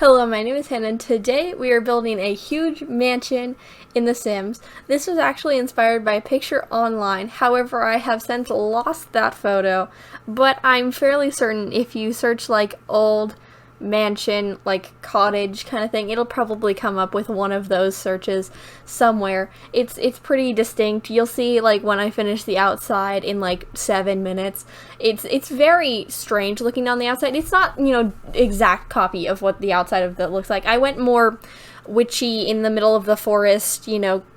Hello, my name is Hannah, and today we are building a huge mansion in The Sims. This was actually inspired by a picture online, however I have since lost that photo, but I'm fairly certain if you search like old mansion, like cottage kind of thing, it'll probably come up with one of those searches somewhere. It's pretty distinct. You'll see like when I finish the outside in like 7 minutes. It's very strange looking on the outside. It's not, exact copy of what the outside of that looks like. I went more witchy in the middle of the forest,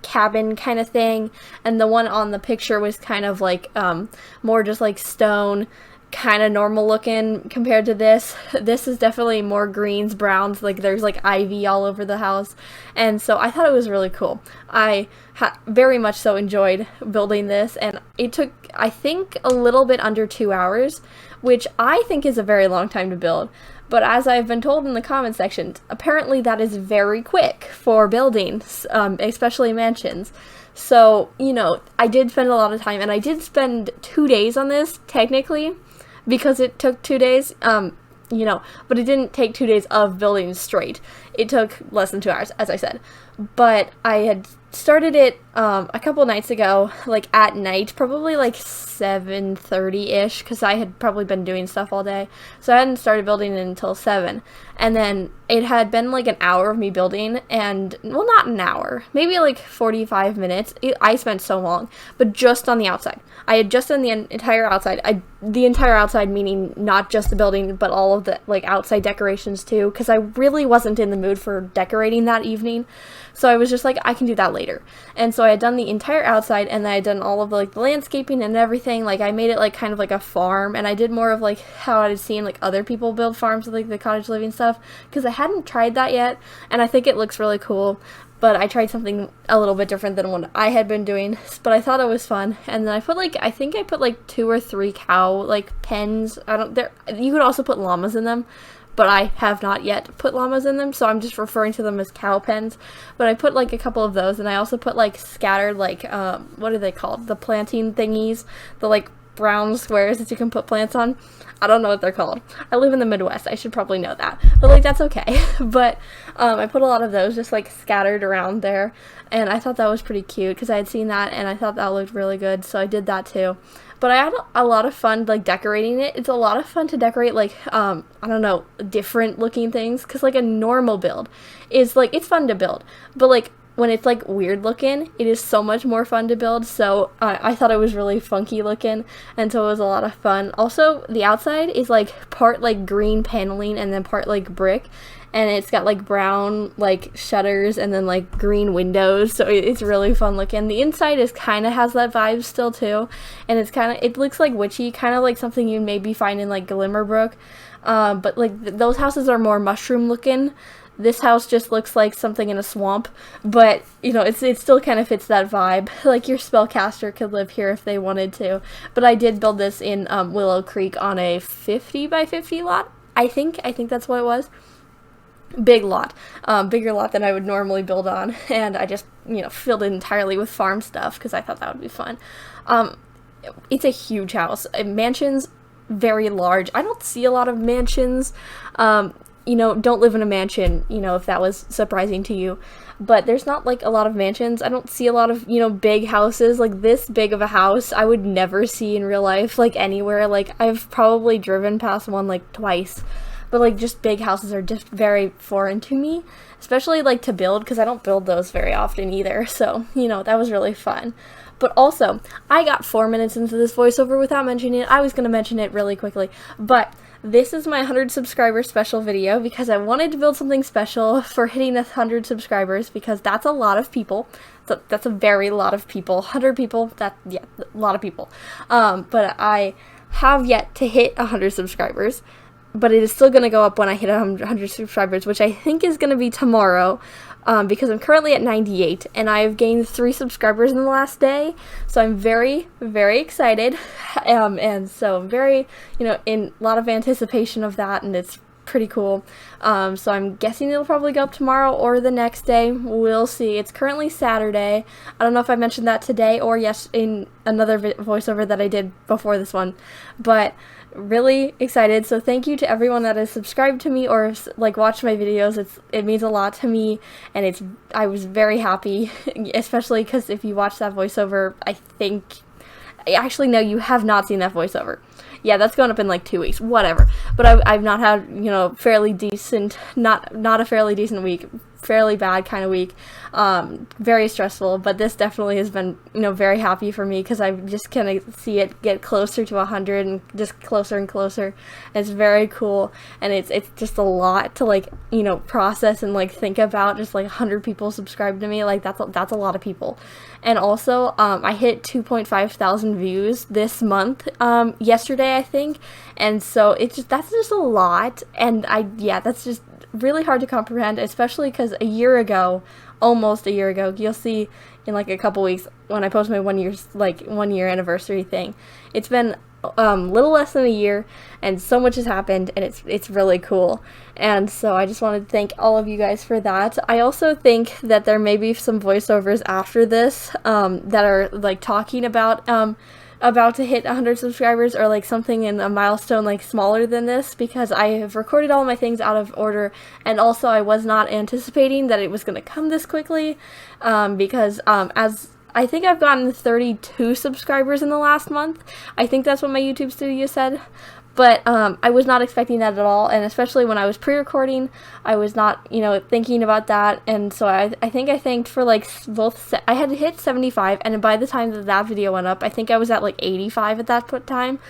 cabin kind of thing, and the one on the picture was kind of like more just like stone, kind of normal looking compared to this. This is definitely more greens, browns, like there's like ivy all over the house, and so I thought it was really cool. I very much so enjoyed building this, and it took, I think, a little bit under 2 hours, which I think is a very long time to build. But as I've been told in the comment sections, apparently that is very quick for building, especially mansions. So, I did spend a lot of time, and I did spend 2 days on this, technically, because it took 2 days, but it didn't take 2 days of building straight. It took less than 2 hours, as I said. But I had started it a couple nights ago, like at night, probably like 7:30-ish, because I had probably been doing stuff all day. So I hadn't started building it until 7. And then it had been like an hour of me building, and, well, not an hour, maybe like 45 minutes. I spent so long, but just on the outside. I had just done the entire outside. The entire outside meaning not just the building, but all of the like outside decorations too, because I really wasn't in the mood for decorating that evening. So I was just like, I can do that later. And so I had done the entire outside, and then I had done all of like the landscaping and everything. Like I made it like kind of like a farm, and I did more of like how I had seen like other people build farms with like the cottage living stuff, because I hadn't tried that yet, and I think it looks really cool. But I tried something a little bit different than what I had been doing, but I thought it was fun. And then I put like, I think I put like 2 or 3 cow like pens. You could also put llamas in them, but I have not yet put llamas in them, so I'm just referring to them as cow pens. But I put like a couple of those, and I also put like scattered like what are they called? The planting thingies, the like brown squares that you can put plants on. I don't know what they're called. I live in the Midwest. I should probably know that. But, like, that's okay. But I put a lot of those just, like, scattered around there. And I thought that was pretty cute because I had seen that and I thought that looked really good. So I did that, too. But I had a lot of fun, like, decorating it. It's a lot of fun to decorate, like, I don't know, different looking things. Because, like, a normal build is, like, it's fun to build. But, like, when it's like weird looking, it is so much more fun to build. So I thought it was really funky looking, and so it was a lot of fun. Also, the outside is like part like green paneling and then part like brick, and it's got like brown like shutters and then like green windows, so it's really fun looking. The inside is kind of has that vibe still too, and it looks like witchy, kind of like something you maybe find in like Glimmerbrook, but like those houses are more mushroom looking. This house just looks like something in a swamp, but, it still kind of fits that vibe. Like, your spellcaster could live here if they wanted to. But I did build this in Willow Creek on a 50 by 50 lot, I think that's what it was. Big lot. Bigger lot than I would normally build on. And I just, filled it entirely with farm stuff because I thought that would be fun. It's a huge house. Mansion's very large. I don't see a lot of mansions. Don't live in a mansion, if that was surprising to you. But there's not, like, a lot of mansions. I don't see a lot of, big houses. Like, this big of a house, I would never see in real life, like, anywhere. Like, I've probably driven past one, like, twice. But, like, just big houses are just very foreign to me. Especially, like, to build, because I don't build those very often either. So, that was really fun. But also, I got 4 minutes into this voiceover without mentioning it. I was going to mention it really quickly. But this is my 100 subscriber special video because I wanted to build something special for hitting 100 subscribers because that's a lot of people. That's a very lot of people. 100 people, a lot of people. But I have yet to hit 100 subscribers. But it is still going to go up when I hit 100 subscribers, which I think is going to be tomorrow, because I'm currently at 98, and I've gained 3 subscribers in the last day, so I'm very, very excited, and so I'm very, in a lot of anticipation of that, and it's pretty cool. So I'm guessing it'll probably go up tomorrow or the next day. We'll see. It's currently Saturday. I don't know if I mentioned that today or yes in another voiceover that I did before this one, but really excited. So thank you to everyone that has subscribed to me or like watched my videos. It means a lot to me, and I was very happy, especially because if you watch that voiceover, actually no, you have not seen that voiceover. Yeah, that's going up in like 2 weeks, whatever. But I've not had, fairly decent, not a fairly decent week, fairly bad kind of week, very stressful, but this definitely has been, very happy for me because I just kind of see it get closer to 100 and just closer and closer. And it's very cool, and it's just a lot to like, process and like think about. Just like 100 people subscribe to me, like that's a lot of people. And also, I hit 2.5 thousand views this month, yesterday I think, and so that's just a lot, and that's just really hard to comprehend, especially because almost a year ago, you'll see in like a couple weeks when I post my 1 year anniversary thing. It's been little less than a year, and so much has happened, and it's really cool. And so I just wanted to thank all of you guys for that. I also think that there may be some voiceovers after this that are like talking about to hit 100 subscribers or like something in a milestone like smaller than this, because I have recorded all my things out of order, and also I was not anticipating that it was going to come this quickly, because as I think I've gotten 32 subscribers in the last month. I think that's what my YouTube studio said. But I was not expecting that at all, and especially when I was pre-recording, I was not, thinking about that, and so I think I thanked for like I had hit 75, and by the time that video went up, I think I was at like 85 at that time.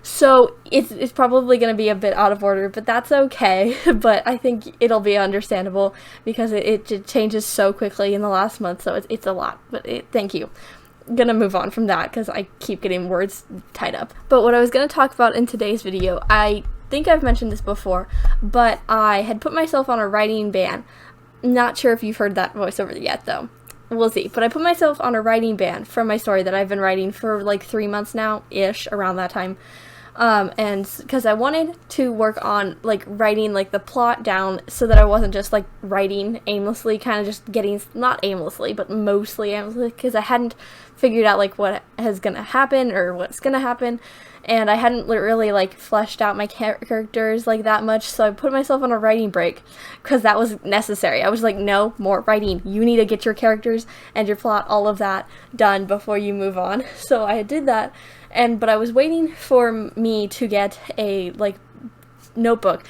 So it's probably going to be a bit out of order, but that's okay. But I think it'll be understandable because it changes so quickly in the last month, so it's a lot. But thank you. Gonna move on from that because I keep getting words tied up. But what I was gonna talk about in today's video, I think I've mentioned this before, but I had put myself on a writing ban. Not sure if you've heard that voiceover yet though. We'll see. But I put myself on a writing ban from my story that I've been writing for like 3 months now ish, around that time. And because I wanted to work on like writing like the plot down so that I wasn't just like writing aimlessly, kind of just getting, not aimlessly, but mostly aimlessly, because I hadn't figured out like what is gonna happen or what's gonna happen, and I hadn't really like fleshed out my characters like that much, so I put myself on a writing break because that was necessary. I was like, no more writing, you need to get your characters and your plot, all of that done before you move on. So I did that, but I was waiting for me to get a like notebook.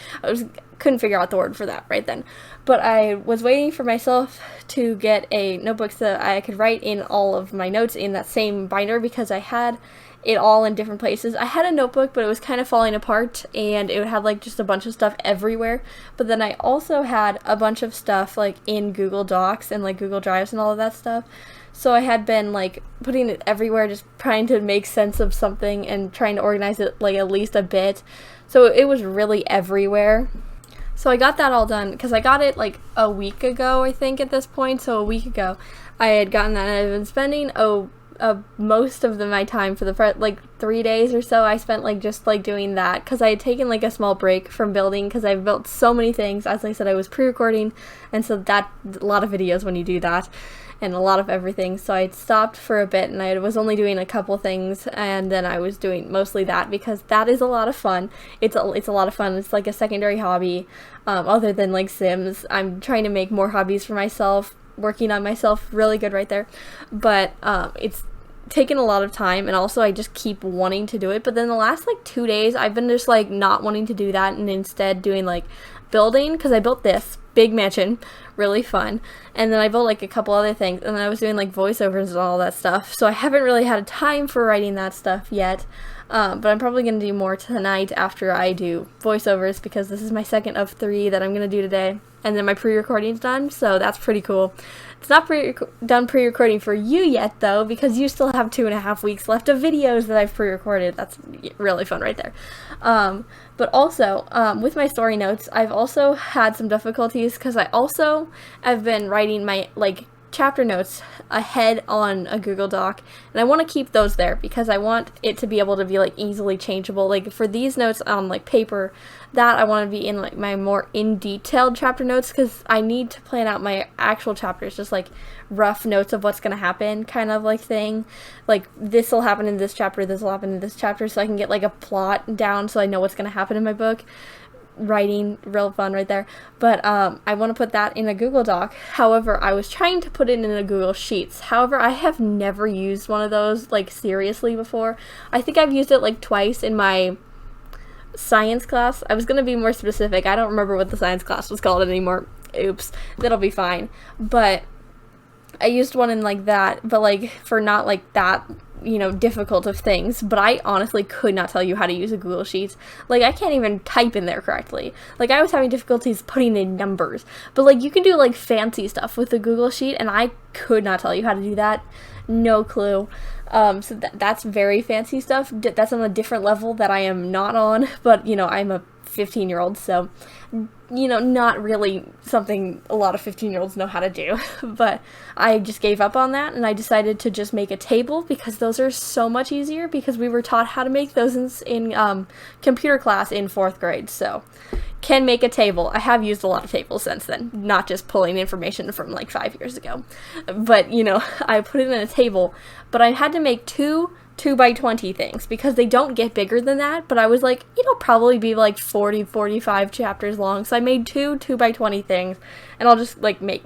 Couldn't figure out the word for that right then, but I was waiting for myself to get a notebook so that I could write in all of my notes in that same binder, because I had it all in different places. I had a notebook, but it was kind of falling apart, and it had like just a bunch of stuff everywhere. But then I also had a bunch of stuff like in Google Docs and like Google Drives and all of that stuff. So I had been like putting it everywhere, just trying to make sense of something and trying to organize it like at least a bit. So it was really everywhere. So I got that all done because I got it like a week ago, I think, at this point. So a week ago I had gotten that, and I've been spending most of my time for the like 3 days or so. I spent like just like doing that because I had taken like a small break from building because I've built so many things. As I said, I was pre-recording, and so that a lot of videos when you do that, and a lot of everything. So I stopped for a bit, and I was only doing a couple things, and then I was doing mostly that because that is a lot of fun. It's a lot of fun. It's like a secondary hobby, other than like Sims. I'm trying to make more hobbies for myself, working on myself, really good right there. But it's taken a lot of time, and also I just keep wanting to do it. But then the last like 2 days, I've been just like not wanting to do that, and instead doing like building, because I built this big mansion, really fun, and then I built like a couple other things, and then I was doing like voiceovers and all that stuff, so I haven't really had time for writing that stuff yet, but I'm probably going to do more tonight after I do voiceovers, because this is my second of 3 that I'm going to do today, and then my pre-recording's done, so that's pretty cool. It's not done pre-recording for you yet though, because you still have 2.5 weeks left of videos that I've pre-recorded. That's really fun right there. But also, with my story notes, I've also had some difficulties because I also have been writing my like chapter notes ahead on a Google Doc, and I want to keep those there because I want it to be able to be like easily changeable. Like for these notes on like paper, that I want to be in like my more in-detailed chapter notes because I need to plan out my actual chapters, just like rough notes of what's going to happen kind of like thing. Like this will happen in this chapter, this will happen in this chapter, so I can get like a plot down so I know what's going to happen in my book. Writing, real fun right there. But I want to put that in a Google Doc. However, I was trying to put it in a Google Sheets. However, I have never used one of those like seriously before. I think I've used it like twice in my science class. I was going to be more specific. I don't remember what the science class was called anymore. Oops. That'll be fine. But I used one in like that, but like for not like that, you know, difficult of things. But I honestly could not tell you how to use a Google Sheets. Like I can't even type in there correctly. Like I was having difficulties putting in numbers. But like you can do like fancy stuff with a Google Sheet, and I could not tell you how to do that. No clue. So that's very fancy stuff. That's on a different level that I am not on. But you know, I'm a 15-year-old, so you know, not really something a lot of 15-year-olds know how to do. But I just gave up on that, and I decided to just make a table because those are so much easier because we were taught how to make those in computer class in 4th grade. So can make a table. I have used a lot of tables since then, not just pulling information from like 5 years ago. But you know, I put it in a table, but I had to make two 2x20 things because they don't get bigger than that. But I was like, it'll probably be like 40-45 chapters long, so I made 2x20 things, and I'll just like make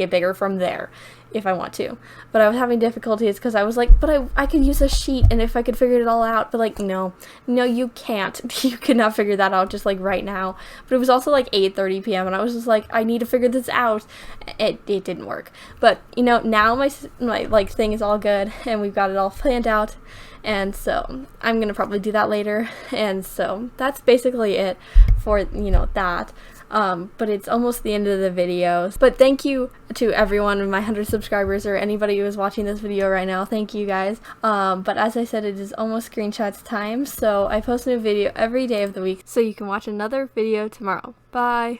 it bigger from there if I want to. But I was having difficulties because I was like, but I could use a sheet, and if I could figure it all out. But like, no, you can't. You could not figure that out just like right now. But it was also like 8:30 p.m. and I was just like, I need to figure this out. It didn't work. But you know, now my like thing is all good, and we've got it all planned out. And so I'm gonna probably do that later. And so that's basically it for, you know, that. But it's almost the end of the video. But thank you to everyone of my 100 subscribers or anybody who is watching this video right now. Thank you guys. But as I said, it is almost screenshots time, so I post a new video every day of the week, so you can watch another video tomorrow. Bye!